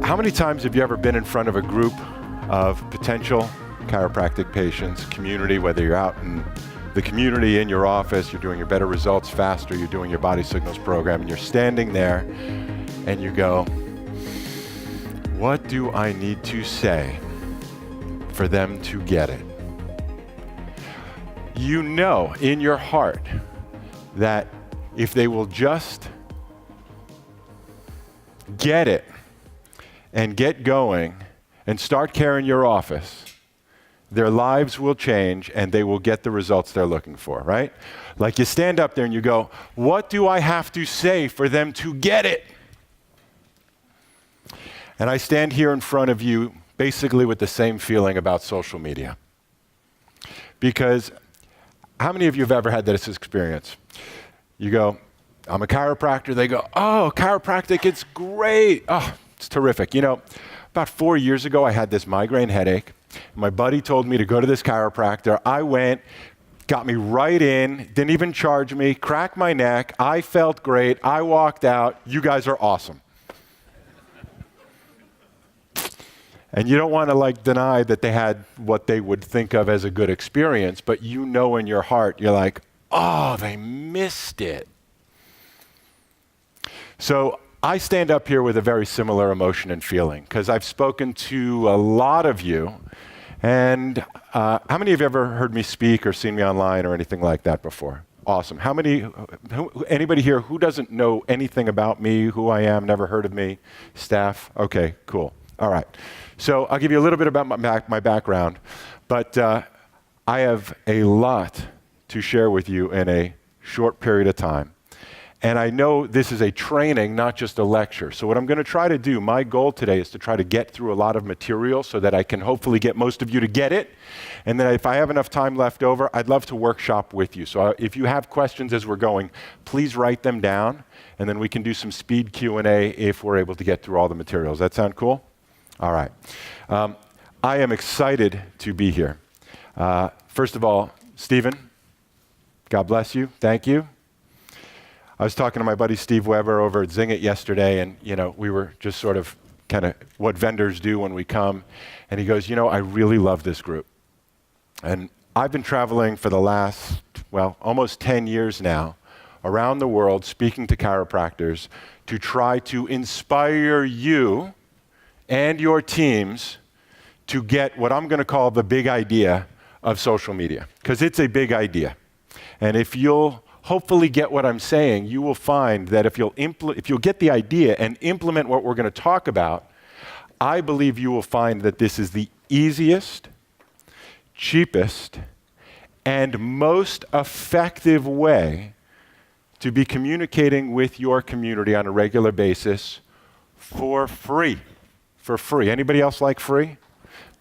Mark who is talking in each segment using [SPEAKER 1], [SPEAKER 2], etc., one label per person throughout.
[SPEAKER 1] How many times have you ever been in front of a group of potential chiropractic patients, community, whether you're out in the community, in your office, you're doing your Better Results Faster, you're doing your Body Signals program, and you're standing there and you go, what do I need to say for them to get it? You know in your heart that if they will just get it and get going and start carrying your office, their lives will change and they will get the results they're looking for, right? Like you stand up there and you go, what do I have to say for them to get it? And I stand here in front of you basically with the same feeling about social media. Because how many of you have ever had this experience? You go, I'm a chiropractor. They go, oh, chiropractic, it's great. Oh, it's terrific. You know, about 4 years ago, I had this migraine headache. My buddy told me to go to this chiropractor. I went, got me right in, didn't even charge me, cracked my neck. I felt great. I walked out. You guys are awesome. And you don't want to deny that they had what they would think of as a good experience, but you know in your heart, you're like, oh, they missed it. So I stand up here with a very similar emotion and feeling because I've spoken to a lot of you. And how many of you have ever heard me speak or seen me online or anything like that before? Awesome. Anybody here who doesn't know anything about me, who I am, never heard of me? Staff? Okay, cool. All right. So I'll give you a little bit about my background, but I have a lot to share with you in a short period of time. And I know this is a training, not just a lecture. So what I'm going to try to do, my goal today is to try to get through a lot of material so that I can hopefully get most of you to get it. And then if I have enough time left over, I'd love to workshop with you. So if you have questions as we're going, please write them down, and then we can do some speed Q&A if we're able to get through all the materials. That sound cool? All right. I am excited to be here. First of all, Stephen, God bless you. Thank you. I was talking to my buddy Steve Weber over at Zing It yesterday, and we were just sort of kind of what vendors do when we come. And he goes, I really love this group. And I've been traveling for the last, almost 10 years now around the world speaking to chiropractors to try to inspire you and your teams to get what I'm going to call the big idea of social media, because it's a big idea. And if you'll hopefully get what I'm saying, you will find that if you'll get the idea and implement what we're going to talk about, I believe you will find that this is the easiest, cheapest, and most effective way to be communicating with your community on a regular basis for free. For free. Anybody else like free?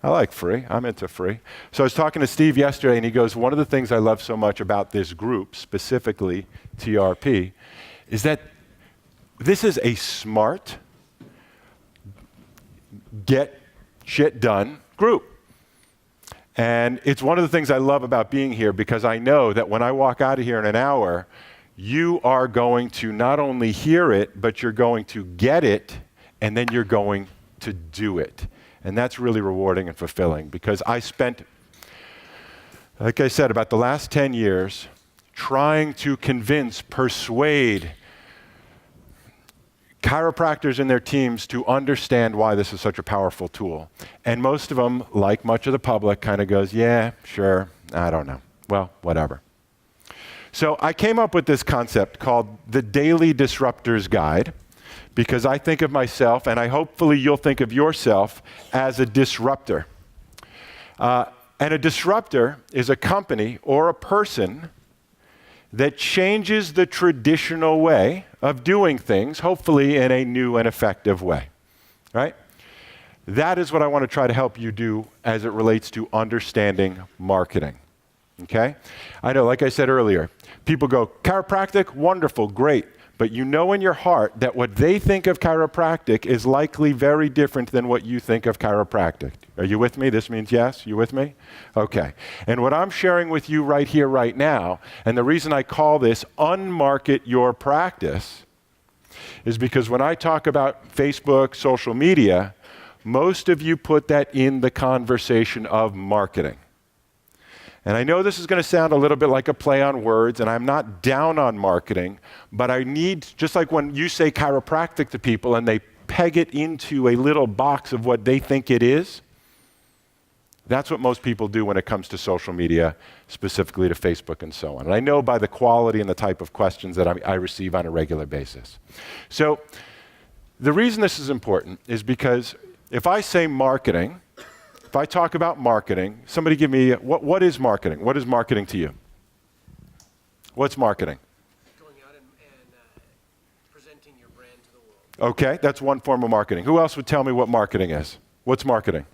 [SPEAKER 1] I like free. I'm into free. So I was talking to Steve yesterday, and he goes, one of the things I love so much about this group, specifically TRP, is that this is a smart, get shit done group. And it's one of the things I love about being here, because I know that when I walk out of here in an hour, you are going to not only hear it, but you're going to get it, and then you're going to do it. And that's really rewarding and fulfilling, because I spent, like I said, about the last 10 years trying to persuade chiropractors and their teams to understand why this is such a powerful tool. And most of them, like much of the public, kind of goes, yeah, sure, I don't know. Well, whatever. So I came up with this concept called the Daily Disruptor's Guide, because I think of myself, and hopefully you'll think of yourself as a disruptor. And a disruptor is a company or a person that changes the traditional way of doing things, hopefully in a new and effective way, right? That is what I want to try to help you do as it relates to understanding marketing, okay? I know, like I said earlier, people go, chiropractic, wonderful, great. But you know in your heart that what they think of chiropractic is likely very different than what you think of chiropractic. Are you with me? This means yes? You with me? Okay. And what I'm sharing with you right here, right now, and the reason I call this UnMarket Your Practice, is because when I talk about Facebook, social media, most of you put that in the conversation of marketing. And I know this is going to sound a little bit like a play on words, and I'm not down on marketing, but I need, just like when you say chiropractic to people and they peg it into a little box of what they think it is, that's what most people do when it comes to social media, specifically to Facebook and so on. And I know by the quality and the type of questions that I receive on a regular basis. So the reason this is important is because if I say marketing, if I talk about marketing, somebody give me, what is marketing? What is marketing to you? What's marketing?
[SPEAKER 2] Going out and presenting your brand to the world.
[SPEAKER 1] Okay, that's one form of marketing. Who else would tell me what marketing is? What's marketing?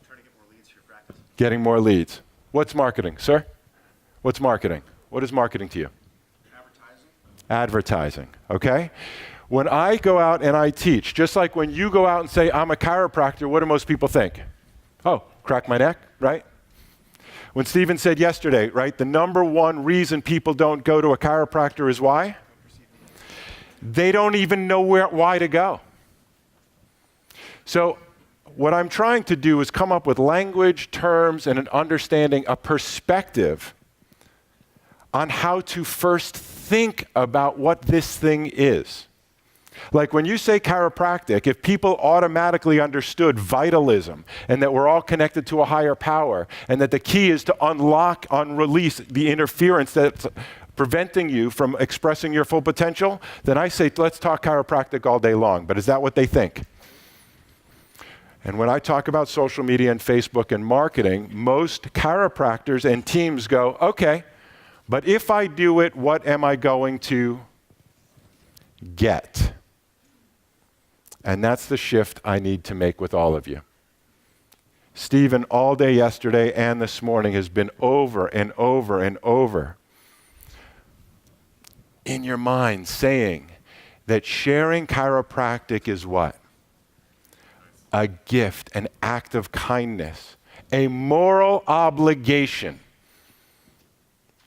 [SPEAKER 2] Trying to get more leads for your practice.
[SPEAKER 1] Getting more leads. What's marketing, sir? What's marketing? What is marketing to you?
[SPEAKER 2] Advertising.
[SPEAKER 1] Advertising, okay? When I go out and I teach, just like when you go out and say, I'm a chiropractor, what do most people think? Oh, crack my neck, right? When Stephen said yesterday, right, the number one reason people don't go to a chiropractor is why? They don't even know why to go. So what I'm trying to do is come up with language, terms, and an understanding, a perspective on how to first think about what this thing is. Like when you say chiropractic, if people automatically understood vitalism and that we're all connected to a higher power and that the key is to unlock, unrelease the interference that's preventing you from expressing your full potential, then I say, let's talk chiropractic all day long. But is that what they think? And when I talk about social media and Facebook and marketing, most chiropractors and teams go, okay, but if I do it, what am I going to get? And that's the shift I need to make with all of you. Stephen, all day yesterday and this morning, has been over and over and over in your mind saying that sharing chiropractic is what? A gift, an act of kindness, a moral obligation.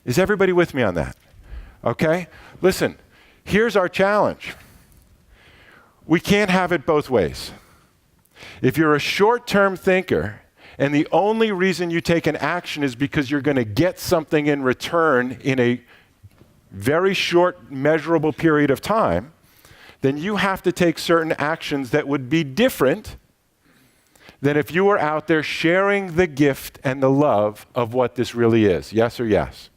[SPEAKER 1] Is everybody with me on that? Okay? Listen, here's our challenge. We can't have it both ways. If you're a short-term thinker and the only reason you take an action is because you're going to get something in return in a very short, measurable period of time, then you have to take certain actions that would be different than if you were out there sharing the gift and the love of what this really is. Yes or yes?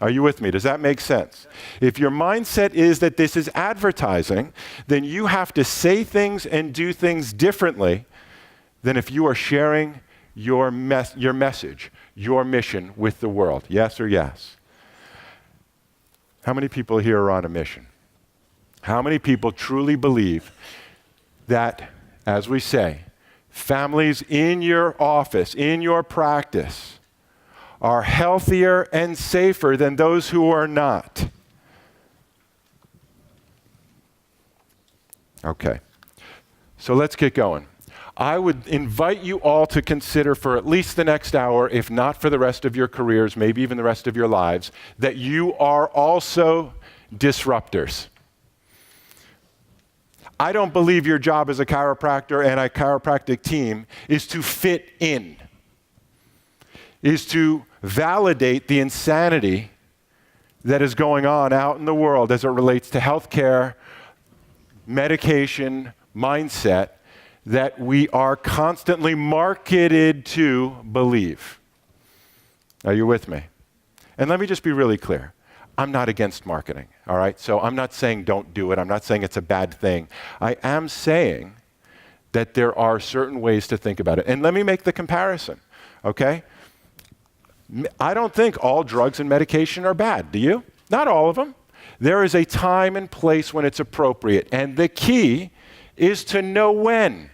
[SPEAKER 1] Are you with me? Does that make sense? If your mindset is that this is advertising, then you have to say things and do things differently than if you are sharing your message, your mission with the world. Yes or yes? How many people here are on a mission? How many people truly believe that, as we say, families in your office, in your practice, are healthier and safer than those who are not? Okay, so let's get going. I would invite you all to consider for at least the next hour, if not for the rest of your careers, maybe even the rest of your lives, that you are also disruptors. I don't believe your job as a chiropractor and a chiropractic team is to fit in, is to validate the insanity that is going on out in the world as it relates to healthcare, medication, mindset that we are constantly marketed to believe. Are you with me? And let me just be really clear. I'm not against marketing, all right? So I'm not saying don't do it. I'm not saying it's a bad thing. I am saying that there are certain ways to think about it. And let me make the comparison, okay? I don't think all drugs and medication are bad, do you? Not all of them. There is a time and place when it's appropriate. And the key is to know when.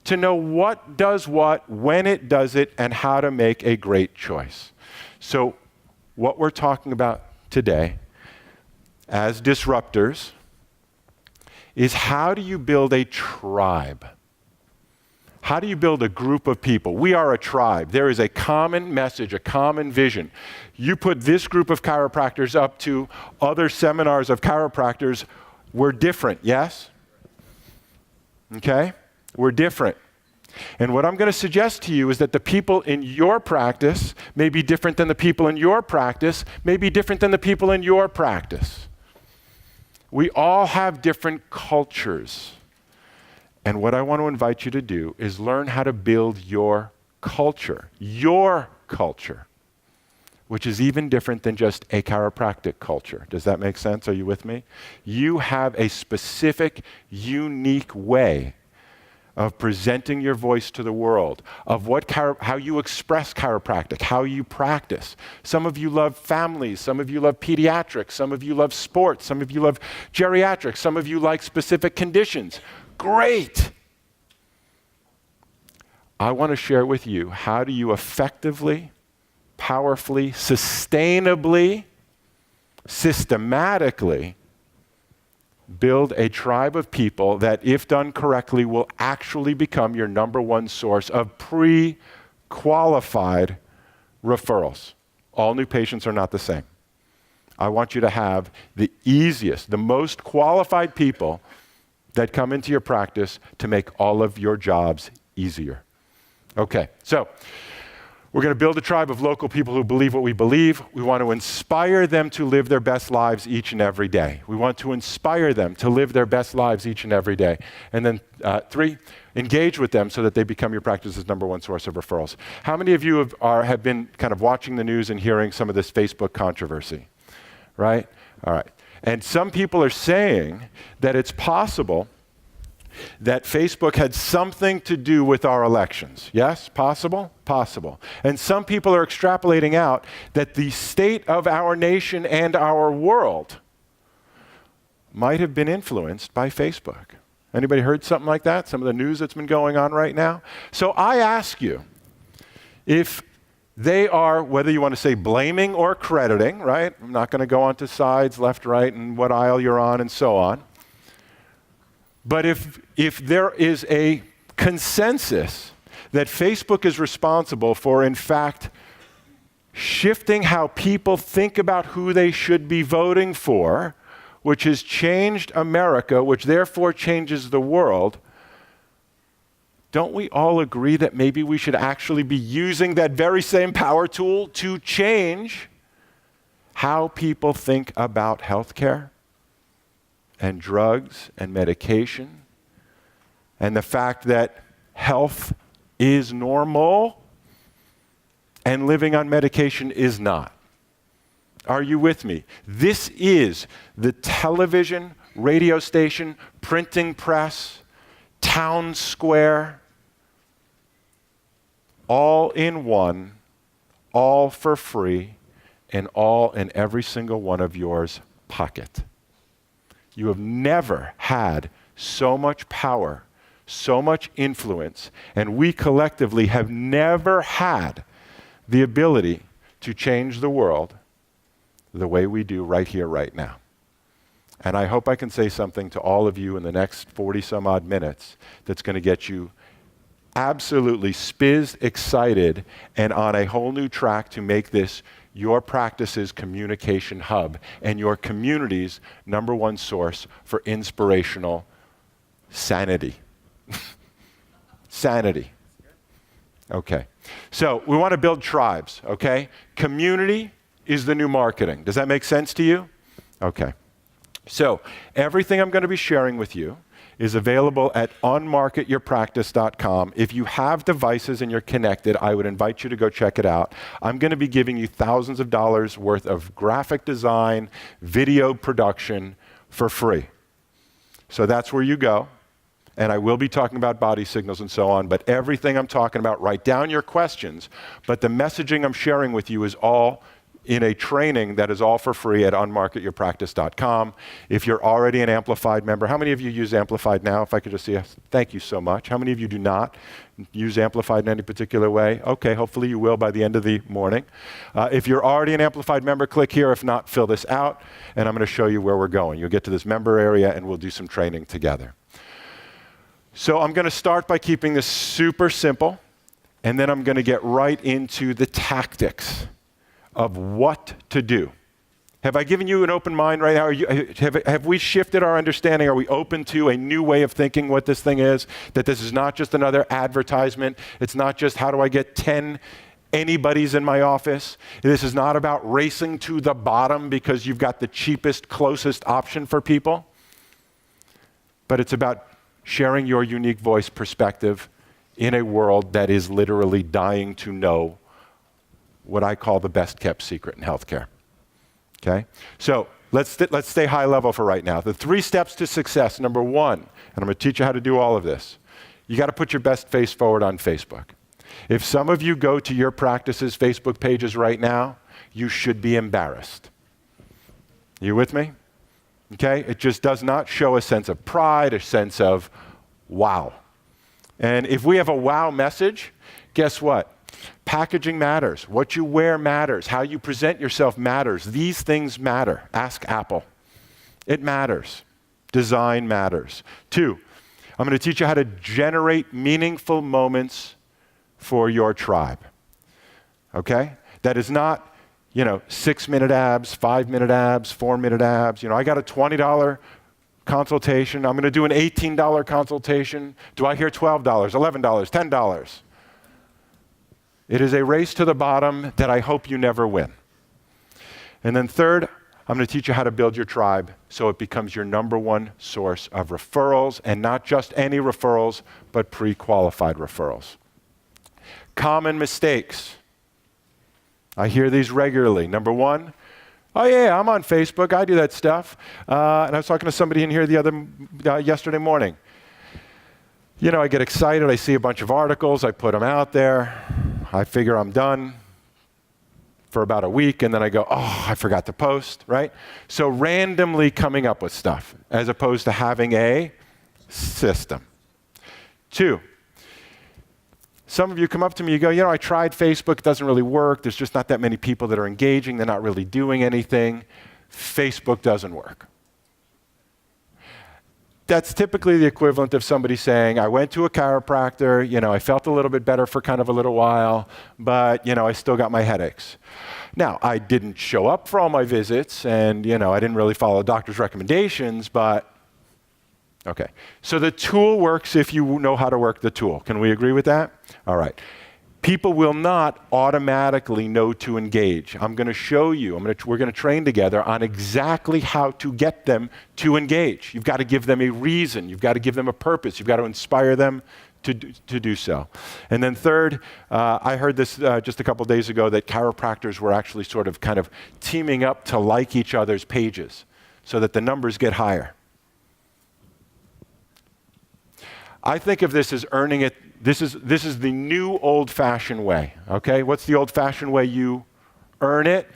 [SPEAKER 1] To know what does what, when it does it, and how to make a great choice. So what we're talking about today as disruptors is how do you build a tribe? How do you build a group of people? We are a tribe. There is a common message, a common vision. You put this group of chiropractors up to other seminars of chiropractors We're different, yes? Okay? We're different. And what I'm going to suggest to you is that the people in your practice may be different than the people in your practice, may be different than the people in your practice. We all have different cultures. And what I want to invite you to do is learn how to build your culture, which is even different than just a chiropractic culture. Does that make sense? Are you with me? You have a specific, unique way of presenting your voice to the world, of how you express chiropractic, how you practice. Some of you love families, some of you love pediatrics, some of you love sports, some of you love geriatrics, some of you like specific conditions. Great! I want to share with you, how do you effectively, powerfully, sustainably, systematically build a tribe of people that, if done correctly, will actually become your number one source of pre-qualified referrals. All new patients are not the same. I want you to have the easiest, the most qualified people that come into your practice to make all of your jobs easier. Okay, so we're going to build a tribe of local people who believe what we believe. We want to inspire them to live their best lives each and every day. We want to inspire them to live their best lives each and every day. And then 3, engage with them so that they become your practice's number one source of referrals. How many of you have been kind of watching the news and hearing some of this Facebook controversy? Right? All right. And some people are saying that it's possible that Facebook had something to do with our elections. Yes? Possible? Possible. And some people are extrapolating out that the state of our nation and our world might have been influenced by Facebook. Anybody heard something like that? Some of the news that's been going on right now? So I ask you, if they are, whether you want to say blaming or crediting, right? I'm not going to go onto sides, left, right, and what aisle you're on and so on. But if there is a consensus that Facebook is responsible for, in fact, shifting how people think about who they should be voting for, which has changed America, which therefore changes the world, don't we all agree that maybe we should actually be using that very same power tool to change how people think about healthcare and drugs and medication, and the fact that health is normal and living on medication is not? Are you with me? This is the television, radio station, printing press, town square, all in one, all for free, and all in every single one of yours pocket. You have never had so much power, so much influence, and we collectively have never had the ability to change the world the way we do right here, right now. And I hope I can say something to all of you in the next 40 some odd minutes that's going to get you absolutely spizzed, excited, and on a whole new track to make this your practice's communication hub and your community's number one source for inspirational sanity. Sanity. Okay. So we want to build tribes, okay? Community is the new marketing. Does that make sense to you? Okay. So everything I'm going to be sharing with you is available at unmarketyourpractice.com. If you have devices and you're connected, I would invite you to go check it out. I'm going to be giving you thousands of dollars worth of graphic design, video production for free. So that's where you go. And I will be talking about body signals and so on, but everything I'm talking about, write down your questions, but the messaging I'm sharing with you is all in a training that is all for free at unmarketyourpractice.com. If you're already an Amplified member, how many of you use Amplified now? If I could just see, thank you so much. How many of you do not use Amplified in any particular way? Okay, hopefully you will by the end of the morning. If you're already an Amplified member, click here. If not, fill this out, and I'm going to show you where we're going. You'll get to this member area, and we'll do some training together. So I'm going to start by keeping this super simple, and then I'm going to get right into the tactics of what to do Have I given you an open mind right now? Have we shifted our understanding? Are we open to a new way of thinking what this thing is? That this is not just another advertisement. It's not just how do I get 10 anybody's in my office. This is not about racing to the bottom because you've got the cheapest, closest option for people. But it's about sharing your unique voice perspective in a world that is literally dying to know what I call the best kept secret in healthcare. Okay? So let's stay high level for right now. The 3 steps to success. Number 1, and I'm going to teach you how to do all of this. You got to put your best face forward on Facebook. If some of you go to your practice's Facebook pages right now, you should be embarrassed. You with me? Okay? It just does not show a sense of pride, a sense of wow. And if we have a wow message, guess what? Packaging matters. What you wear matters. How you present yourself matters. These things matter. Ask Apple. It matters. Design matters. 2, I'm going to teach you how to generate meaningful moments for your tribe. Okay? That is not, 6-minute abs, 5-minute abs, 4-minute abs. I got a $20 consultation. I'm going to do an $18 consultation. Do I hear $12, $11, $10? It is a race to the bottom that I hope you never win. And then 3rd, I'm going to teach you how to build your tribe so it becomes your number 1 source of referrals, and not just any referrals, but pre-qualified referrals. Common mistakes. I hear these regularly. Number 1, oh yeah, I'm on Facebook. I do that stuff. And I was talking to somebody in here yesterday morning. I get excited. I see a bunch of articles. I put them out there. I figure I'm done for about a week, and then I go, oh, I forgot to post, right? So randomly coming up with stuff as opposed to having a system. 2, some of you come up to me, you go, I tried Facebook, it doesn't really work. There's just not that many people that are engaging. They're not really doing anything. Facebook doesn't work. That's typically the equivalent of somebody saying, I went to a chiropractor, I felt a little bit better for kind of a little while, but, I still got my headaches. Now, I didn't show up for all my visits, and, I didn't really follow doctor's recommendations, but, okay. So the tool works if you know how to work the tool. Can we agree with that? All right. People will not automatically know to engage. I'm going to show you, we're going to train together on exactly how to get them to engage. You've got to give them a reason. You've got to give them a purpose. You've got to inspire them to do so. And then 3rd, I heard this just a couple days ago that chiropractors were actually sort of kind of teaming up to like each other's pages so that the numbers get higher. I think of this as earning it. This is the new old-fashioned way, okay? What's the old-fashioned way? You earn it,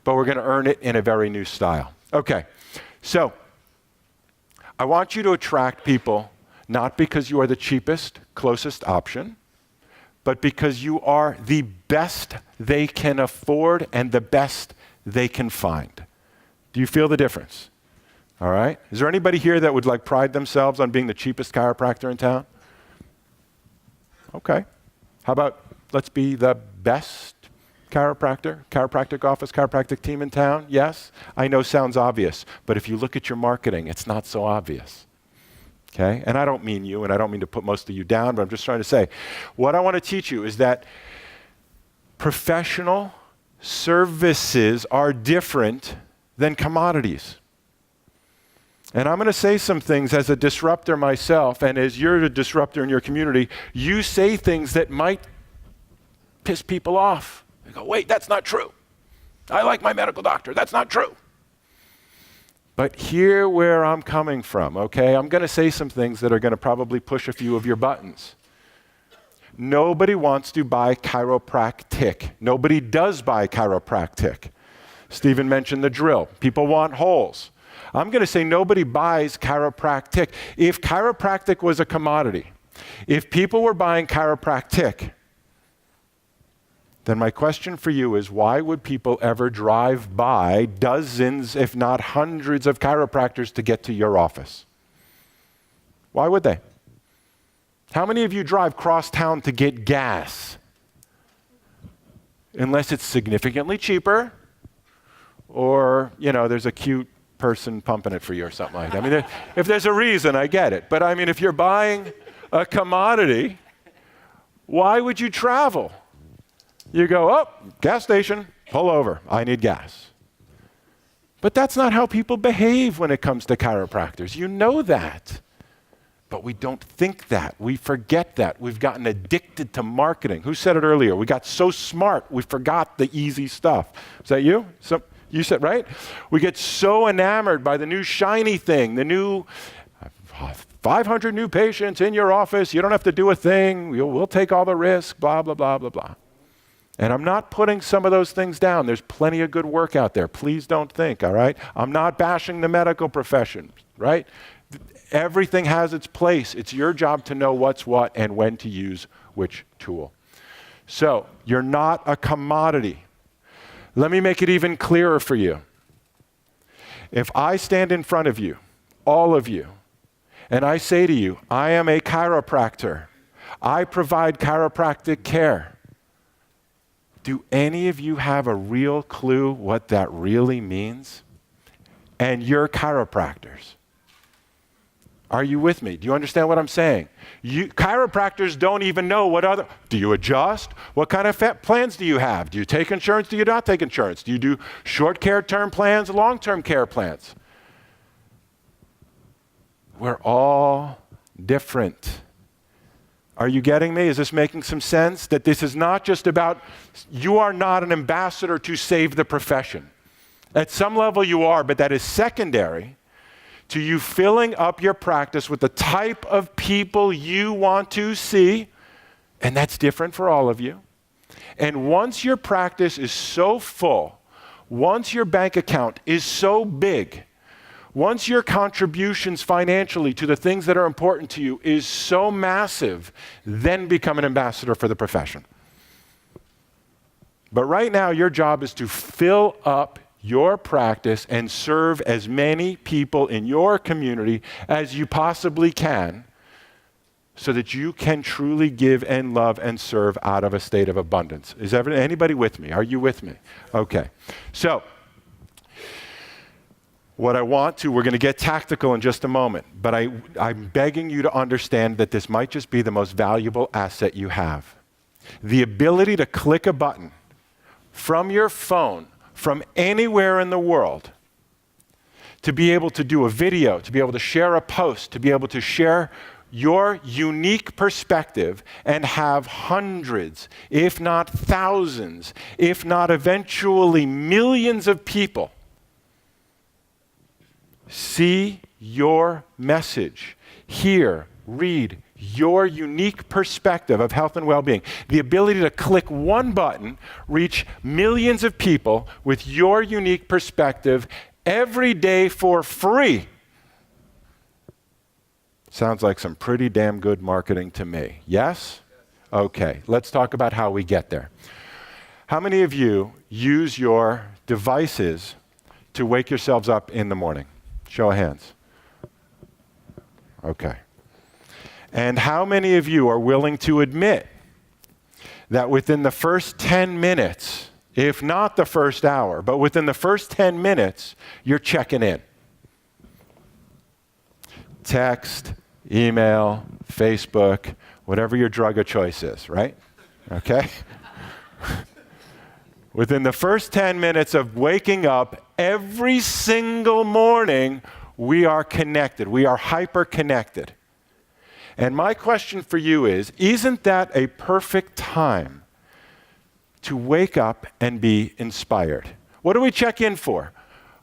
[SPEAKER 1] but we're going to earn it in a very new style. Okay, so I want you to attract people not because you are the cheapest, closest option, but because you are the best they can afford and the best they can find. Do you feel the difference? All right? Is there anybody here that would pride themselves on being the cheapest chiropractor in town? Okay. How about let's be the best chiropractic office, chiropractic team in town? Yes? I know sounds obvious, but if you look at your marketing, it's not so obvious. Okay? And I don't mean you, and I don't mean to put most of you down, but I'm just trying to say, what I want to teach you is that professional services are different than commodities. And I'm going to say some things as a disruptor myself, and as you're a disruptor in your community, you say things that might piss people off. They go, wait, that's not true. I like my medical doctor. That's not true. But hear where I'm coming from, okay? I'm going to say some things that are going to probably push a few of your buttons. Nobody wants to buy chiropractic. Nobody does buy chiropractic. Stephen mentioned the drill. People want holes. I'm going to say nobody buys chiropractic. If chiropractic was a commodity, if people were buying chiropractic, then my question for you is, why would people ever drive by dozens, if not hundreds of chiropractors to get to your office? Why would they? How many of you drive cross town to get gas? Unless it's significantly cheaper, or, there's a cute person pumping it for you or something like that. I mean, if there's a reason, I get it. But I mean, if you're buying a commodity, why would you travel? You go, oh, gas station, pull over, I need gas. But that's not how people behave when it comes to chiropractors. You know that. But we don't think that. We forget that. We've gotten addicted to marketing. Who said it earlier? We got so smart, we forgot the easy stuff. Is that you? You said, right? We get so enamored by the new shiny thing, the new 500 new patients in your office. You don't have to do a thing. We'll take all the risk, blah, blah, blah, blah, blah. And I'm not putting some of those things down. There's plenty of good work out there. Please don't think, all right? I'm not bashing the medical profession, right? Everything has its place. It's your job to know what's what and when to use which tool. So, you're not a commodity. Let me make it even clearer for you. If I stand in front of you, all of you, and I say to you, I am a chiropractor. I provide chiropractic care. Do any of you have a real clue what that really means? And you're chiropractors. Are you with me? Do you understand what I'm saying? Chiropractors don't even know do you adjust? What kind of plans do you have? Do you take insurance? Do you not take insurance? Do you do short care term plans, long-term care plans? We're all different. Are you getting me? Is this making some sense? That this is not just about, you are not an ambassador to save the profession. At some level you are, but that is secondary to you filling up your practice with the type of people you want to see, and that's different for all of you. And once your practice is so full, once your bank account is so big, once your contributions financially to the things that are important to you is so massive, then become an ambassador for the profession. But right now, your job is to fill up your practice and serve as many people in your community as you possibly can so that you can truly give and love and serve out of a state of abundance. Is anybody with me? Are you with me? Okay. So, we're going to get tactical in just a moment, but I'm begging you to understand that this might just be the most valuable asset you have. The ability to click a button from your phone, from anywhere in the world, to be able to do a video, to be able to share a post, to be able to share your unique perspective and have hundreds, if not thousands, if not eventually millions of people see your message, hear, read your unique perspective of health and well-being. The ability to click one button, reach millions of people with your unique perspective every day for free. Sounds like some pretty damn good marketing to me. Yes? Okay, let's talk about how we get there. How many of you use your devices to wake yourselves up in the morning? Show of hands. Okay. And how many of you are willing to admit that within the first 10 minutes, if not the first hour, but within the first 10 minutes, you're checking in? Text, email, Facebook, whatever your drug of choice is, right? Okay? Within the first 10 minutes of waking up every single morning, we are connected. We are hyper-connected. And my question for you is, isn't that a perfect time to wake up and be inspired? What do we check in for?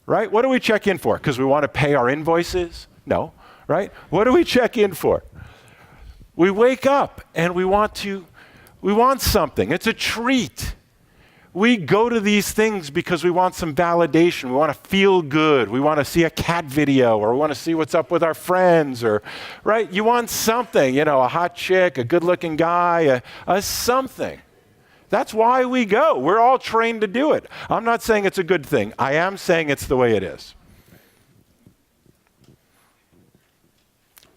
[SPEAKER 1] Right? What do we check in for? Because we want to pay our invoices? No. Right? What do we check in for? We wake up and we want something. It's a treat. We go to these things because we want some validation. We want to feel good. We want to see a cat video, or we want to see what's up with our friends, or, right? You want something, a hot chick, a good-looking guy, a something. That's why we go. We're all trained to do it. I'm not saying it's a good thing. I am saying it's the way it is.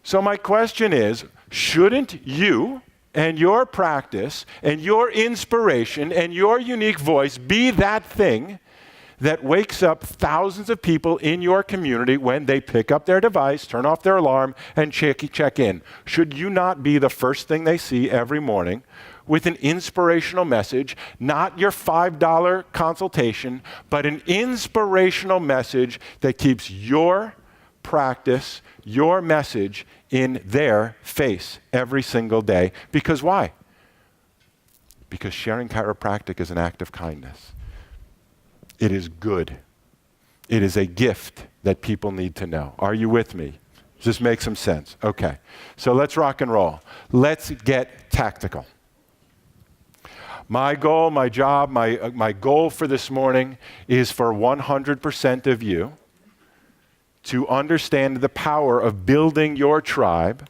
[SPEAKER 1] So my question is, shouldn't you and your practice and your inspiration and your unique voice be that thing that wakes up thousands of people in your community when they pick up their device, turn off their alarm, and check in. Should you not be the first thing they see every morning with an inspirational message, not your $5 consultation, but an inspirational message that keeps your practice, your message in their face every single day? Because why? Because sharing chiropractic is an act of kindness. It is good. It is a gift that people need to know. Are you with me? Does this make some sense? Okay. So let's rock and roll. Let's get tactical. My goal, my job, my goal for this morning is for 100% of you to understand the power of building your tribe.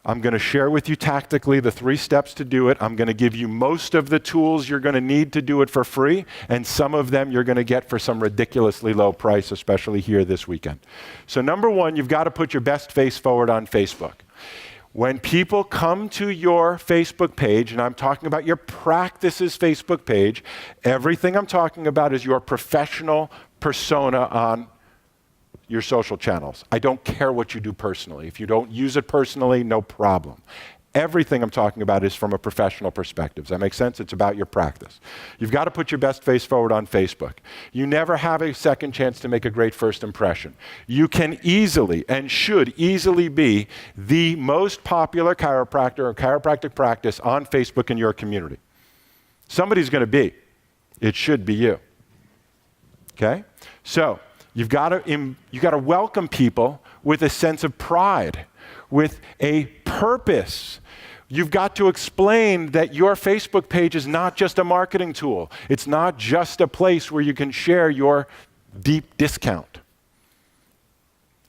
[SPEAKER 1] I'm going to share with you tactically the 3 steps to do it. I'm going to give you most of the tools you're going to need to do it for free, and some of them you're going to get for some ridiculously low price, especially here this weekend. So number 1, you've got to put your best face forward on Facebook. When people come to your Facebook page, and I'm talking about your practices Facebook page, everything I'm talking about is your professional persona on your social channels. I don't care what you do personally. If you don't use it personally, no problem. Everything I'm talking about is from a professional perspective. Does that make sense? It's about your practice. You've got to put your best face forward on Facebook. You never have a second chance to make a great first impression. You can easily and should easily be the most popular chiropractor or chiropractic practice on Facebook in your community. Somebody's going to be. It should be you. Okay? So, you've got to welcome people with a sense of pride, with a purpose. You've got to explain that your Facebook page is not just a marketing tool. It's not just a place where you can share your deep discount.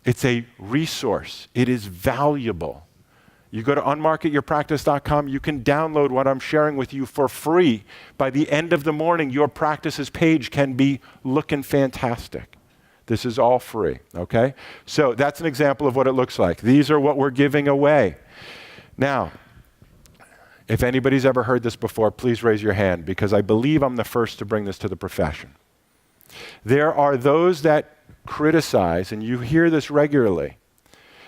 [SPEAKER 1] It's a resource. It is valuable. You go to unmarketyourpractice.com, you can download what I'm sharing with you for free. By the end of the morning, your practices page can be looking fantastic. This is all free, okay? So that's an example of what it looks like. These are what we're giving away. Now, if anybody's ever heard this before, please raise your hand, because I believe I'm the first to bring this to the profession. There are those that criticize, and you hear this regularly,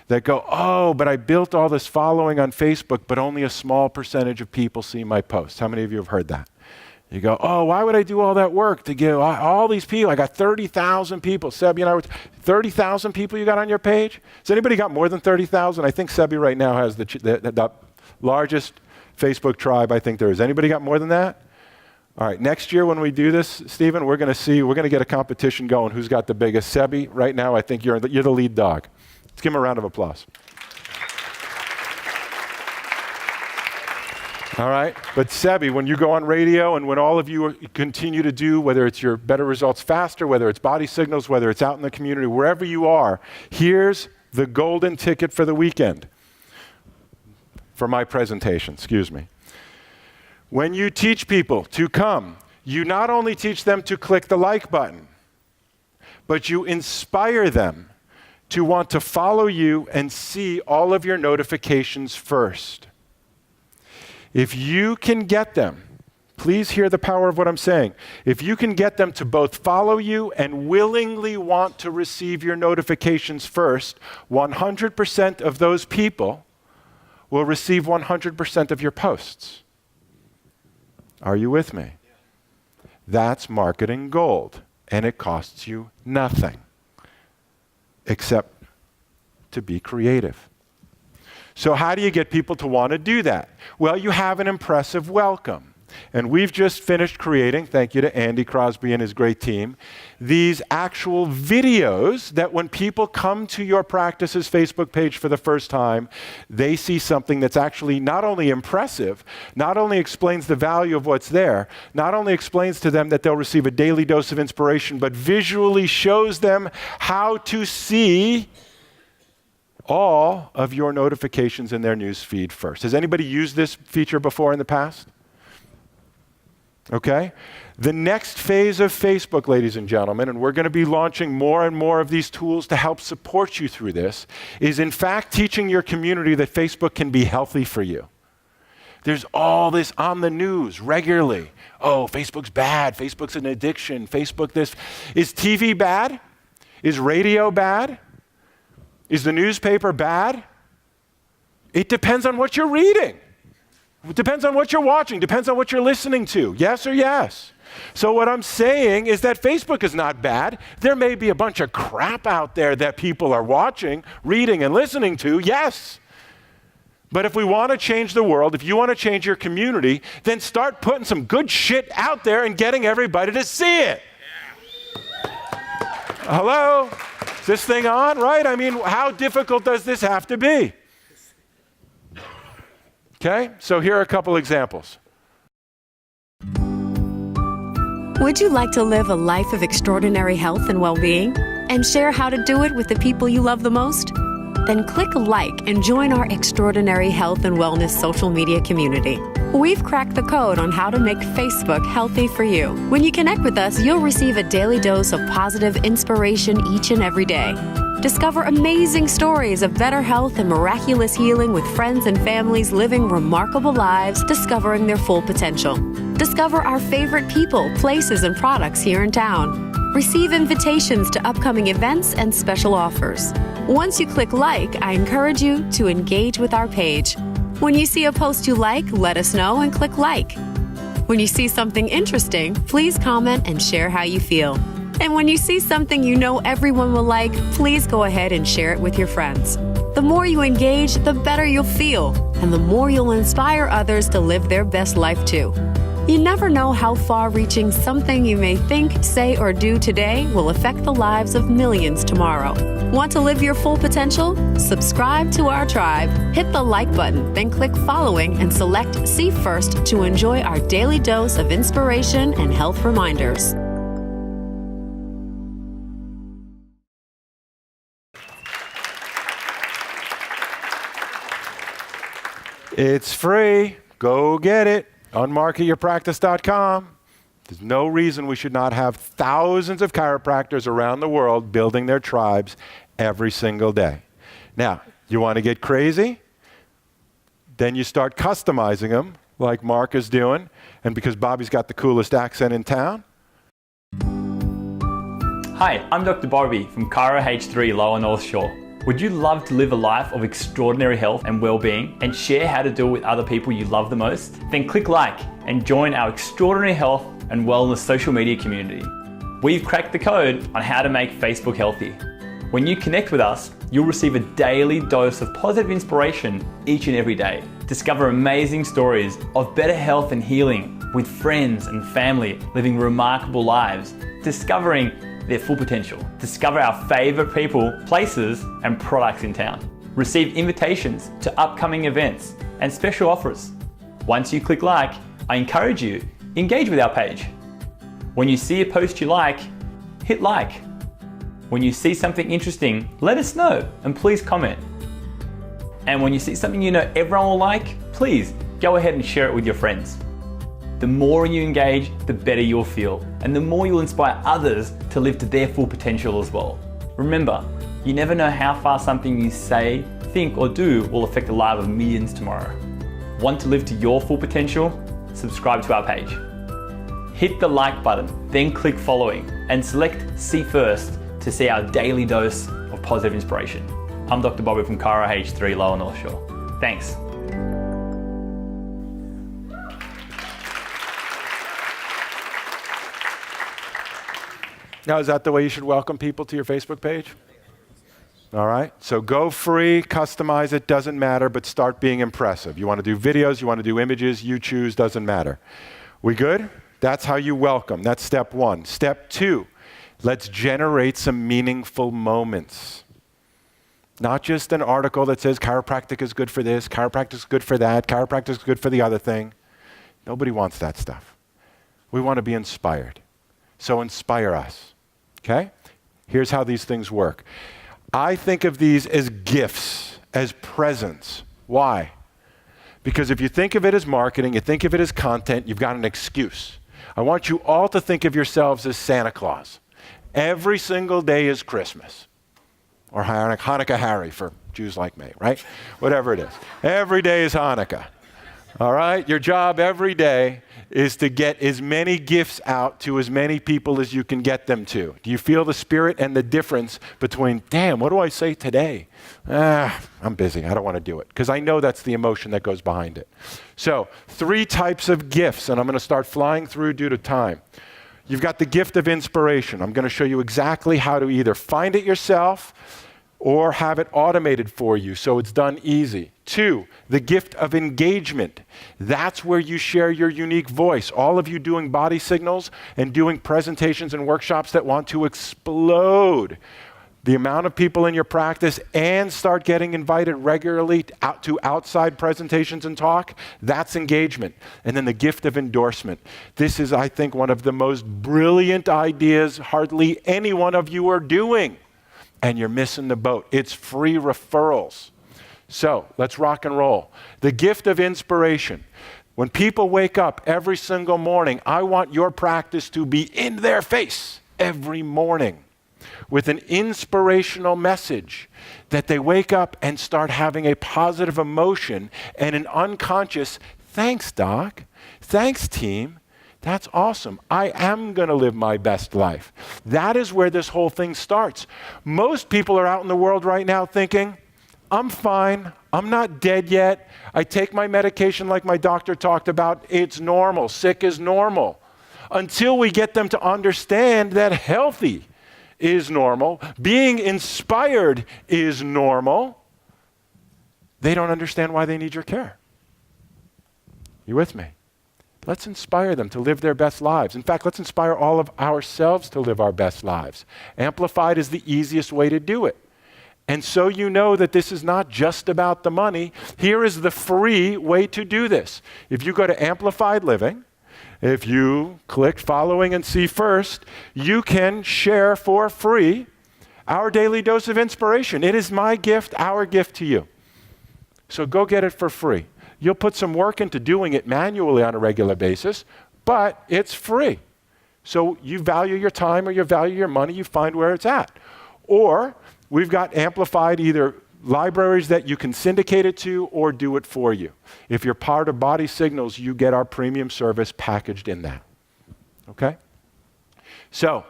[SPEAKER 1] that go, oh, but I built all this following on Facebook, but only a small percentage of people see my posts. How many of you have heard that? You go, oh, why would I do all that work to get all these people? I got 30,000 people. Sebi and I were 30,000 people you got on your page? Has anybody got more than 30,000? I think Sebi right now has the largest Facebook tribe I think there is. Anybody got more than that? All right, next year when we do this, Stephen, we're going to get a competition going. Who's got the biggest? Sebi, right now I think you're the lead dog. Let's give him a round of applause. All right, but Sebi, when you go on radio and when all of you continue to do, whether it's your better results faster, whether it's body signals, whether it's out in the community, wherever you are, here's the golden ticket for the weekend. For my presentation, excuse me. When you teach people to come, you not only teach them to click the like button, but you inspire them to want to follow you and see all of your notifications first. If you can get them, please hear the power of what I'm saying. If you can get them to both follow you and willingly want to receive your notifications first, 100% of those people will receive 100% of your posts. Are you with me? That's marketing gold, and it costs you nothing except to be creative. So how do you get people to want to do that? Well, you have an impressive welcome. And we've just finished creating, thank you to Andy Crosby and his great team, these actual videos that when people come to your practice's Facebook page for the first time, they see something that's actually not only impressive, not only explains the value of what's there, not only explains to them that they'll receive a daily dose of inspiration, but visually shows them how to see all of your notifications in their news feed first. Has anybody used this feature before in the past? Okay? The next phase of Facebook, ladies and gentlemen, and we're going to be launching more and more of these tools to help support you through this, is in fact teaching your community that Facebook can be healthy for you. There's all this on the news regularly. Oh, Facebook's bad. Facebook's an addiction. Facebook this. Is TV bad? Is radio bad? Is the newspaper bad? It depends on what you're reading. It depends on what you're watching. Depends on what you're listening to. Yes or yes? So what I'm saying is that Facebook is not bad. There may be a bunch of crap out there that people are watching, reading, and listening to. Yes. But if we want to change the world, if you want to change your community, then start putting some good shit out there and getting everybody to see it. Hello? Is this thing on, right? I mean, how difficult does this have to be? Okay, so here are a couple examples.
[SPEAKER 3] Would you like to live a life of extraordinary health and well-being and share how to do it with the people you love the most? Then click like and join our extraordinary health and wellness social media community. We've cracked the code on how to make Facebook healthy for you. When you connect with us, you'll receive a daily dose of positive inspiration each and every day. Discover amazing stories of better health and miraculous healing with friends and families living remarkable lives, discovering their full potential. Discover our favorite people, places, and products here in town. Receive invitations to upcoming events and special offers. Once you click like, I encourage you to engage with our page. When you see a post you like, let us know and click like. When you see something interesting, please comment and share how you feel. And when you see something you know everyone will like, please go ahead and share it with your friends. The more you engage, the better you'll feel, and the more you'll inspire others to live their best life too. You never know how far-reaching something you may think, say, or do today will affect the lives of millions tomorrow. Want to live your full potential? Subscribe to our tribe, hit the like button, then click following and select See First to enjoy our daily dose of inspiration and health reminders.
[SPEAKER 1] It's free. Go get it. UnMarketYourPractice.com. There's no reason we should not have thousands of chiropractors around the world building their tribes every single day. Now, you want to get crazy? Then you start customizing them like Mark is doing. And because Bobby's got the coolest accent in town.
[SPEAKER 4] Hi, I'm Dr. Bobby from Chiro H3 Lower North Shore. Would you love to live a life of extraordinary health and well-being and share how to do it with other people you love the most? Then click like and join our extraordinary health and wellness social media community. We've cracked the code on how to make Facebook healthy. When you connect with us, you'll receive a daily dose of positive inspiration each and every day. Discover amazing stories of better health and healing with friends and family living remarkable lives, discovering their full potential. Discover our favorite people, places, and products in town. Receive invitations to upcoming events and special offers. Once you click like, I encourage you, engage with our page. When you see a post you like, hit like. When you see something interesting, let us know and please comment. And when you see something you know everyone will like, please go ahead and share it with your friends. The more you engage, the better you'll feel, and the more you'll inspire others to live to their full potential as well. Remember, you never know how far something you say, think, or do will affect the lives of millions tomorrow. Want to live to your full potential? Subscribe to our page. Hit the like button, then click following, and select See First to see our daily dose of positive inspiration. I'm Dr. Bobby from Chiro H3 Lower North Shore. Thanks.
[SPEAKER 1] Now, is that the way you should welcome people to your Facebook page? All right, so go free, customize it, doesn't matter, but start being impressive. You want to do videos, you want to do images, you choose, doesn't matter. We good? That's how you welcome. That's step one. Step two, let's generate some meaningful moments. Not just an article that says chiropractic is good for this, chiropractic is good for that, chiropractic is good for the other thing. Nobody wants that stuff. We want to be inspired. So inspire us. Okay? Here's how these things work. I think of these as gifts, as presents. Why? Because if you think of it as marketing, you think of it as content, you've got an excuse. I want you all to think of yourselves as Santa Claus. Every single day is Christmas. Or Hanukkah Harry for Jews like me, right? Whatever it is. Every day is Hanukkah, All right? Your job every day is to get as many gifts out to as many people as you can get them to. Do you feel the spirit and the difference between, damn, what do I say today? I'm busy. I don't want to do it. Because I know that's the emotion that goes behind it. So, 3 types of gifts, and I'm going to start flying through due to time. You've got the gift of inspiration. I'm going to show you exactly how to either find it yourself or have it automated for you so it's done easy. 2, the gift of engagement. That's where you share your unique voice. All of you doing body signals and doing presentations and workshops that want to explode the amount of people in your practice and start getting invited regularly out to outside presentations and talk, that's engagement. And then the gift of endorsement. This is, I think, one of the most brilliant ideas hardly any one of you are doing. And you're missing the boat. It's free referrals. So let's rock and roll. The gift of inspiration. When people wake up every single morning, I want your practice to be in their face every morning with an inspirational message that they wake up and start having a positive emotion and an unconscious, thanks, doc, thanks, team. That's awesome. I am going to live my best life. That is where this whole thing starts. Most people are out in the world right now thinking, I'm fine. I'm not dead yet. I take my medication like my doctor talked about. It's normal. Sick is normal. Until we get them to understand that healthy is normal, being inspired is normal, they don't understand why they need your care. You with me? Let's inspire them to live their best lives. In fact, let's inspire all of ourselves to live our best lives. Amplified is the easiest way to do it. And so you know that this is not just about the money. Here is the free way to do this. If you go to Amplified Living, if you click following and see first, you can share for free our daily dose of inspiration. It is my gift, our gift to you. So go get it for free. You'll put some work into doing it manually on a regular basis, but it's free. So you value your time or you value your money, you find where it's at. Or we've got Amplified either libraries that you can syndicate it to or do it for you. If you're part of Body Signals, you get our premium service packaged in that. Okay? So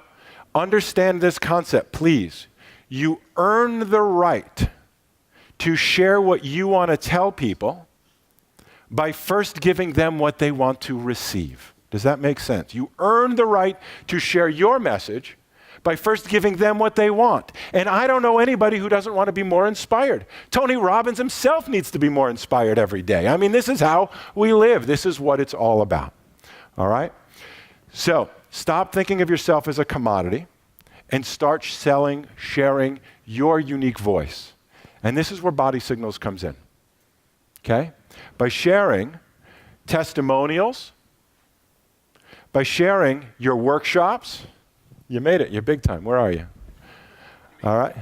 [SPEAKER 1] understand this concept, please. You earn the right to share what you want to tell people by first giving them what they want to receive. Does that make sense? You earn the right to share your message by first giving them what they want. And I don't know anybody who doesn't want to be more inspired. Tony Robbins himself needs to be more inspired every day. I mean, this is how we live. This is what it's all about. All right? So stop thinking of yourself as a commodity and start selling, sharing your unique voice. And this is where Body Signals comes in. Okay? By sharing testimonials, by sharing your workshops. You made it. You're big time. Where are you? All right.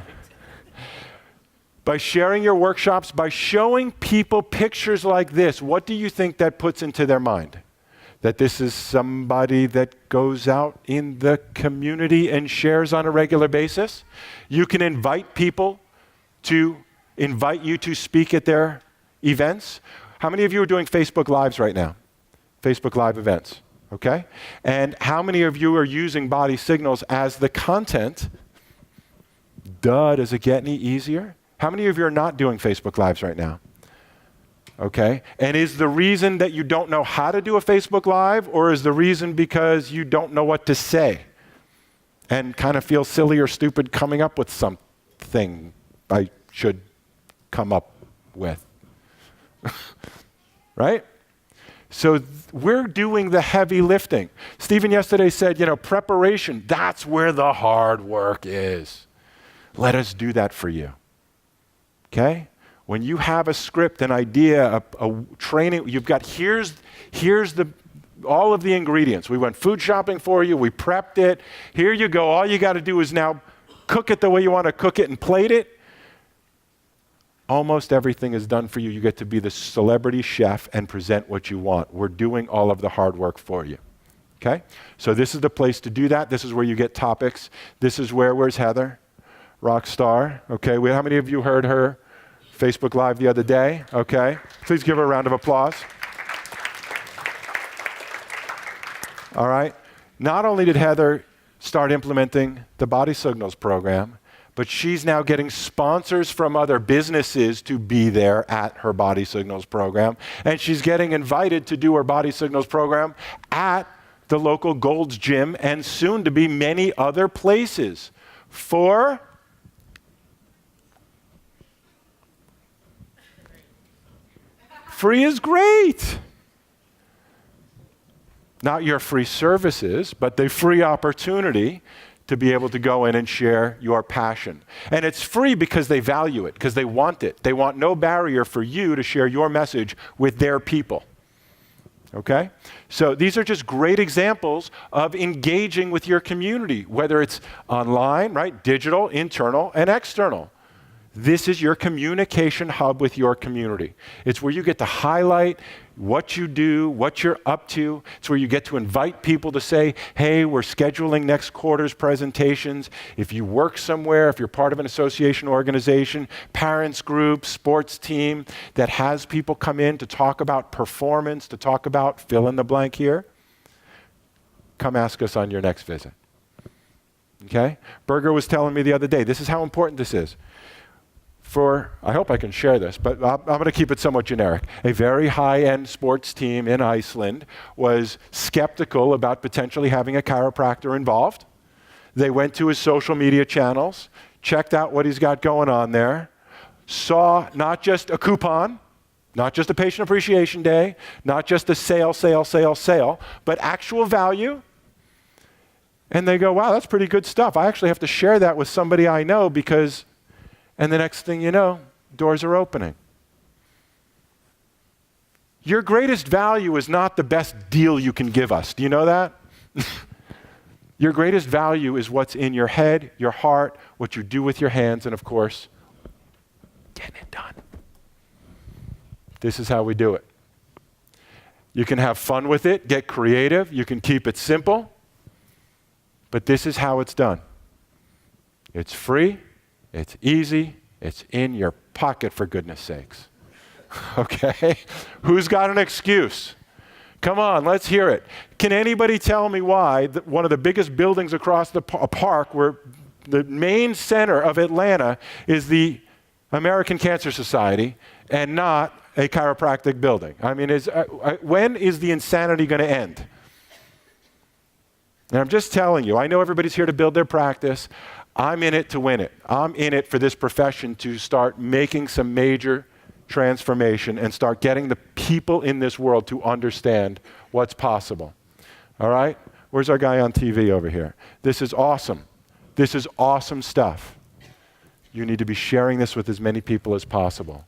[SPEAKER 1] By sharing your workshops, by showing people pictures like this, what do you think that puts into their mind? That this is somebody that goes out in the community and shares on a regular basis? You can invite people to invite you to speak at their events. How many of you are doing Facebook Lives right now? Facebook Live events, okay? And how many of you are using Body Signals as the content? Does it get any easier? How many of you are not doing Facebook Lives right now? Okay, and is the reason that you don't know how to do a Facebook Live, or is the reason because you don't know what to say and kind of feel silly or stupid coming up with something I should come up with? Right? So we're doing the heavy lifting. Stephen yesterday said, preparation, that's where the hard work is. Let us do that for you. Okay? When you have a script, an idea, a training, you've got, here's all of the ingredients. We went food shopping for you. We prepped it. Here you go. All you got to do is now cook it the way you want to cook it and plate it. Almost everything is done for you. You get to be the celebrity chef and present what you want. We're doing all of the hard work for you. Okay? So this is the place to do that. This is where you get topics. This is where's Heather? Rock star. Okay, how many of you heard her Facebook Live the other day? Okay. Please give her a round of applause. All right? Not only did Heather start implementing the Body Signals program, but she's now getting sponsors from other businesses to be there at her Body Signals program. And she's getting invited to do her Body Signals program at the local Gold's Gym and soon to be many other places for free is great. Not your free services, but the free opportunity to be able to go in and share your passion. And it's free because they value it, because they want it. They want no barrier for you to share your message with their people. Okay? So these are just great examples of engaging with your community, whether it's online, right? Digital, internal, and external. This is your communication hub with your community. It's where you get to highlight what you do, what you're up to. It's where you get to invite people to say, hey, we're scheduling next quarter's presentations. If you work somewhere, if you're part of an association organization, parents group, sports team that has people come in to talk about performance, to talk about fill in the blank here, come ask us on your next visit. Okay? Berger was telling me the other day, this is how important this is. I hope I can share this, but I'm going to keep it somewhat generic. A very high-end sports team in Iceland was skeptical about potentially having a chiropractor involved. They went to his social media channels, checked out what he's got going on there, saw not just a coupon, not just a patient appreciation day, not just a sale, but actual value. And they go, wow, that's pretty good stuff. I actually have to share that with somebody I know because... And the next thing you know, doors are opening. Your greatest value is not the best deal you can give us. Do you know that? Your greatest value is what's in your head, your heart, what you do with your hands, and of course, getting it done. This is how we do it. You can have fun with it, get creative, you can keep it simple, but this is how it's done. It's free. It's easy. It's in your pocket, for goodness sakes. Okay? Who's got an excuse? Come on, let's hear it. Can anybody tell me why one of the biggest buildings across the park, where the main center of Atlanta is the American Cancer Society and not a chiropractic building? I mean, when is the insanity going to end? And I'm just telling you, I know everybody's here to build their practice. I'm in it to win it. I'm in it for this profession to start making some major transformation and start getting the people in this world to understand what's possible. All right? Where's our guy on TV over here? This is awesome. This is awesome stuff. You need to be sharing this with as many people as possible.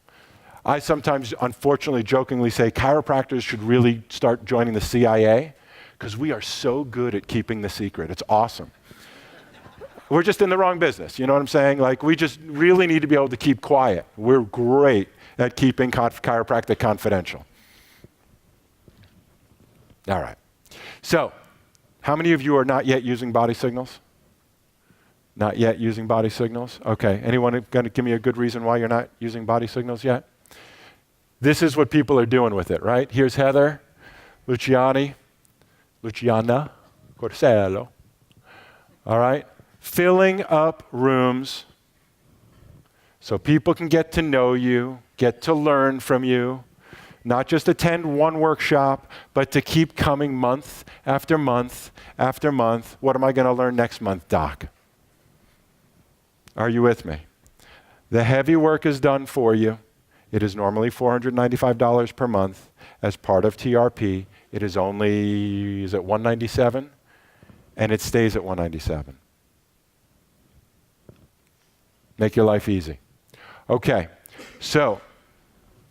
[SPEAKER 1] I sometimes, unfortunately, jokingly say chiropractors should really start joining the CIA because we are so good at keeping the secret. It's awesome. We're just in the wrong business, you know what I'm saying? Like, we just really need to be able to keep quiet. We're great at keeping chiropractic confidential. All right. So, how many of you are not yet using Body Signals? Not yet using Body Signals? Okay. Anyone going to give me a good reason why you're not using Body Signals yet? This is what people are doing with it, right? Here's Heather, Luciana Corsello. All right? Filling up rooms so people can get to know you, get to learn from you, not just attend one workshop, but to keep coming month after month after month. What am I going to learn next month, Doc? Are you with me? The heavy work is done for you. It is normally $495 per month. As part of TRP, it is only, is it $197? And it stays at $197. Make your life easy. Okay, so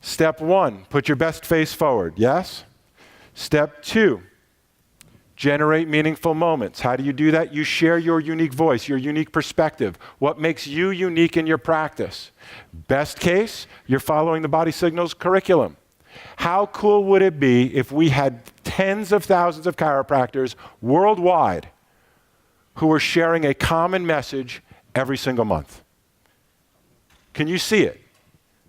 [SPEAKER 1] step 1, put your best face forward, yes? Step 2, generate meaningful moments. How do you do that? You share your unique voice, your unique perspective, what makes you unique in your practice. Best case, you're following the Body Signals curriculum. How cool would it be if we had tens of thousands of chiropractors worldwide who were sharing a common message every single month? Can you see it?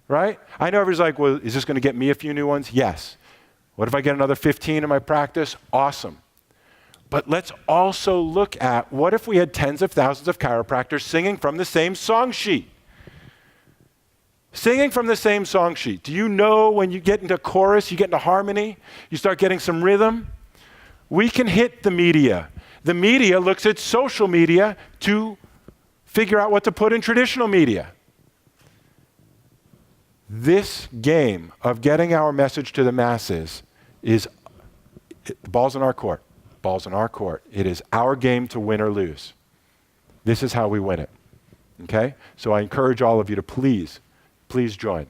[SPEAKER 1] Right? I know everybody's like, well, is this going to get me a few new ones? Yes. What if I get another 15 in my practice? Awesome. But let's also look at what if we had tens of thousands of chiropractors singing from the same song sheet? Singing from the same song sheet. Do you know when you get into chorus, you get into harmony, you start getting some rhythm? We can hit the media. The media looks at social media to figure out what to put in traditional media. This game of getting our message to the masses is, the ball's in our court. Ball's in our court. It is our game to win or lose. This is how we win it. Okay? So I encourage all of you to please join.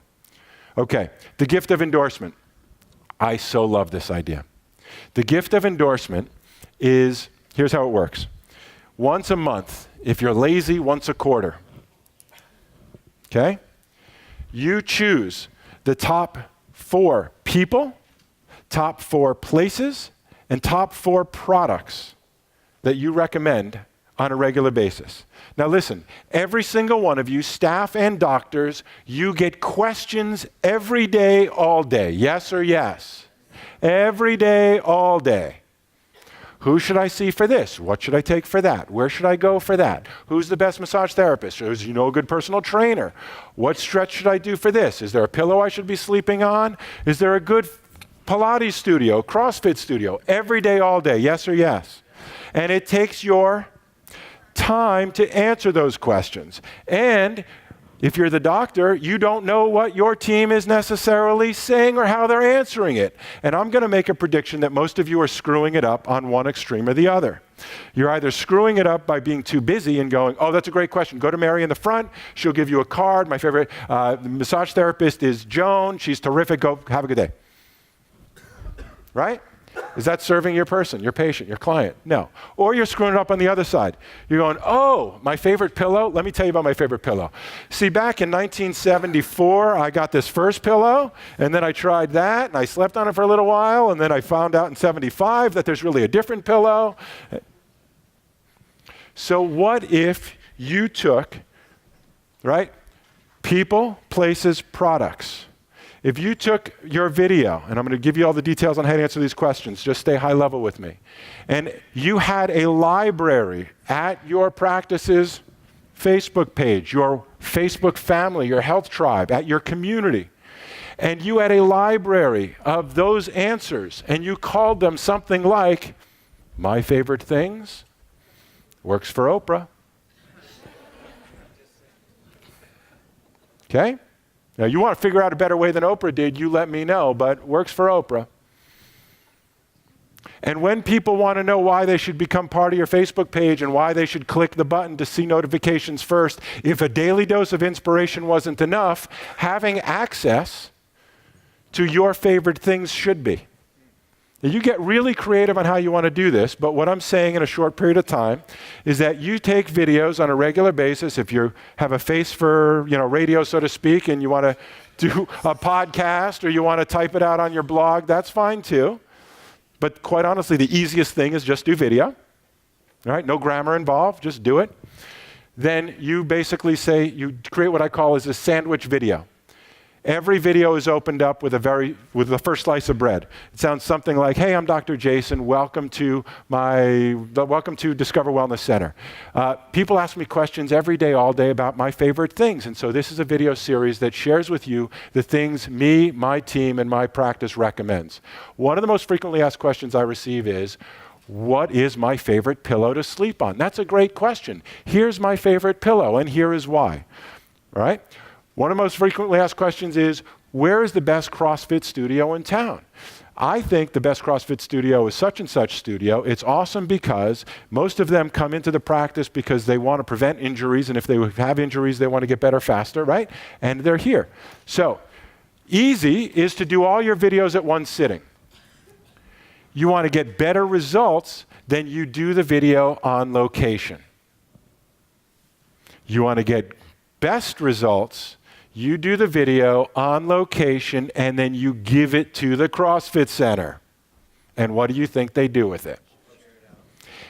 [SPEAKER 1] Okay, the gift of endorsement. I so love this idea. The gift of endorsement is, here's how it works. Once a month, if you're lazy, once a quarter. Okay? You choose the top 4 people, top 4 places, and top 4 products that you recommend on a regular basis. Now listen, every single one of you, staff and doctors, you get questions every day, all day. Yes or yes? Every day, all day. Who should I see for this? What should I take for that? Where should I go for that? Who's the best massage therapist? Who's, a good personal trainer? What stretch should I do for this? Is there a pillow I should be sleeping on? Is there a good Pilates studio, CrossFit studio? Every day, all day. Yes or yes? And it takes your time to answer those questions. And if you're the doctor, you don't know what your team is necessarily saying or how they're answering it. And I'm going to make a prediction that most of you are screwing it up on one extreme or the other. You're either screwing it up by being too busy and going, oh, that's a great question. Go to Mary in the front. She'll give you a card. My favorite massage therapist is Joan. She's terrific. Go have a good day. Right? Is that serving your person, your patient, your client? No. Or you're screwing it up on the other side. You're going, oh, my favorite pillow? Let me tell you about my favorite pillow. See, back in 1974, I got this first pillow, and then I tried that, and I slept on it for a little while, and then I found out in 75 that there's really a different pillow. So what if you took, right, people, places, products. If you took your video, and I'm going to give you all the details on how to answer these questions, just stay high level with me, and you had a library at your practice's Facebook page, your Facebook family, your health tribe, at your community, and you had a library of those answers, and you called them something like, My Favorite Things, Works for Oprah. Okay? Now, you want to figure out a better way than Oprah did, you let me know, but works for Oprah. And when people want to know why they should become part of your Facebook page and why they should click the button to see notifications first, if a daily dose of inspiration wasn't enough, having access to your favorite things should be. Now, you get really creative on how you want to do this, but what I'm saying in a short period of time is that you take videos on a regular basis. If you have a face for, radio, so to speak, and you want to do a podcast or you want to type it out on your blog, that's fine too. But quite honestly, the easiest thing is just do video. All right, no grammar involved, just do it. Then you basically say, you create what I call as a sandwich video. Every video is opened up with the first slice of bread. It sounds something like, hey, I'm Dr. Jason. Welcome to Discover Wellness Center. People ask me questions every day, all day about my favorite things. And so this is a video series that shares with you the things me, my team, and my practice recommends. One of the most frequently asked questions I receive is, what is my favorite pillow to sleep on? That's a great question. Here's my favorite pillow, and here is why. All right? One of the most frequently asked questions is, where is the best CrossFit studio in town? I think the best CrossFit studio is such and such studio. It's awesome because most of them come into the practice because they want to prevent injuries, and if they have injuries, they want to get better faster, right? And they're here. So, easy is to do all your videos at one sitting. You want to get better results, then you do the video on location. You want to get best results, you do the video on location, and then you give it to the CrossFit Center. And what do you think they do with it?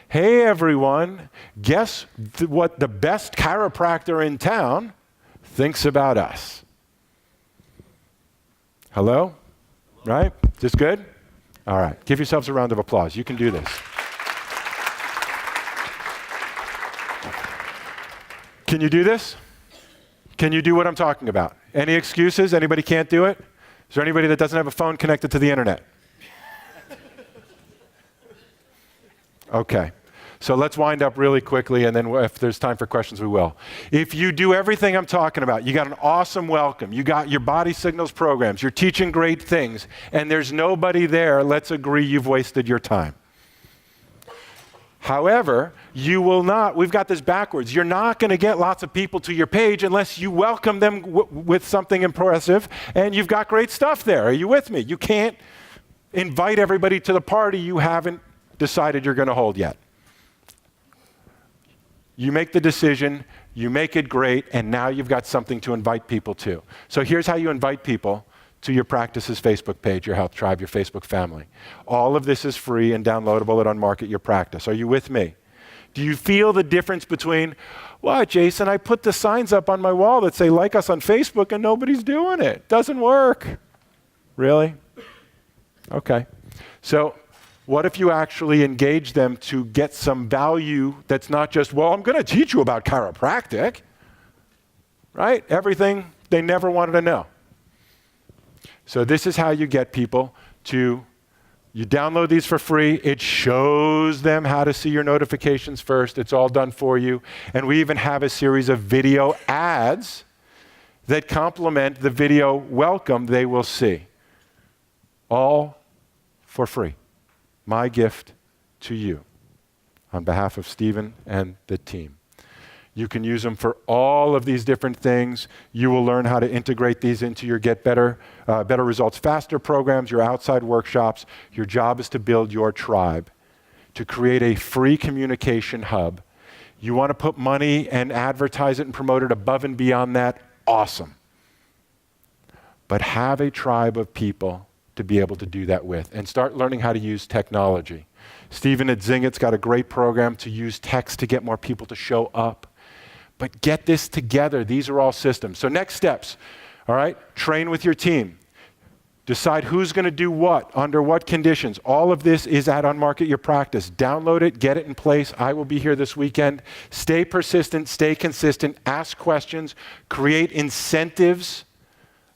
[SPEAKER 1] Hey, everyone, guess what the best chiropractor in town thinks about us? Hello? Right? Is this good? All right. Give yourselves a round of applause. You can do this. Can you do this? Can you do what I'm talking about? Any excuses? Anybody can't do it? Is there anybody that doesn't have a phone connected to the internet? Okay. So let's wind up really quickly, and then if there's time for questions, we will. If you do everything I'm talking about, you got an awesome welcome, you got your body signals programs, you're teaching great things, and there's nobody there, let's agree you've wasted your time. However, you will not, we've got this backwards, you're not going to get lots of people to your page unless you welcome them with something impressive, and you've got great stuff there. Are you with me? You can't invite everybody to the party you haven't decided you're going to hold yet. You make the decision, you make it great, and now you've got something to invite people to. So here's how you invite people to your practice's Facebook page, your Health Tribe, your Facebook family. All of this is free and downloadable at UnMarket Your Practice. Are you with me? Do you feel the difference between, well, Jason, I put the signs up on my wall that say like us on Facebook and nobody's doing it. Doesn't work. Really? Okay. So what if you actually engage them to get some value that's not just, well, I'm going to teach you about chiropractic, right? Everything they never wanted to know. So this is how you get people to, you download these for free. It shows them how to see your notifications first. It's all done for you. And we even have a series of video ads that complement the video welcome they will see. All for free. My gift to you on behalf of Stephen and the team. You can use them for all of these different things. You will learn how to integrate these into your Get Better, Better Results Faster programs, your outside workshops. Your job is to build your tribe, to create a free communication hub. You want to put money and advertise it and promote it above and beyond that? Awesome. But have a tribe of people to be able to do that with, and start learning how to use technology. Stephen at Zingit's got a great program to use text to get more people to show up. But get this together. These are all systems. So next steps, all right? Train with your team. Decide who's going to do what, under what conditions. All of this is at UnMarket Your Practice. Download it, get it in place. I will be here this weekend. Stay persistent, stay consistent, ask questions, create incentives,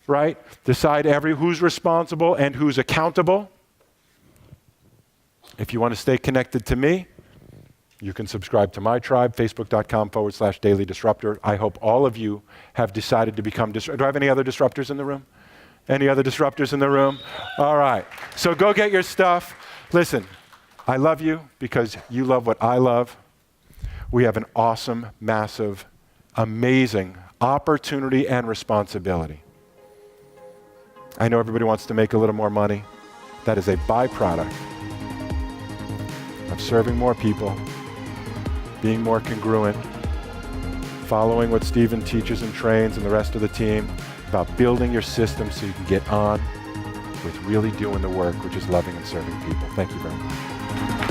[SPEAKER 1] right? Decide who's responsible and who's accountable. If you want to stay connected to me, you can subscribe to my tribe, facebook.com/Daily Disruptor. I hope all of you have decided to become Do I have any other disruptors in the room? Any other disruptors in the room? All right. So go get your stuff. Listen, I love you because you love what I love. We have an awesome, massive, amazing opportunity and responsibility. I know everybody wants to make a little more money. That is a byproduct of serving more people, being more congruent, following what Stephen teaches and trains and the rest of the team about building your system so you can get on with really doing the work, which is loving and serving people. Thank you very much.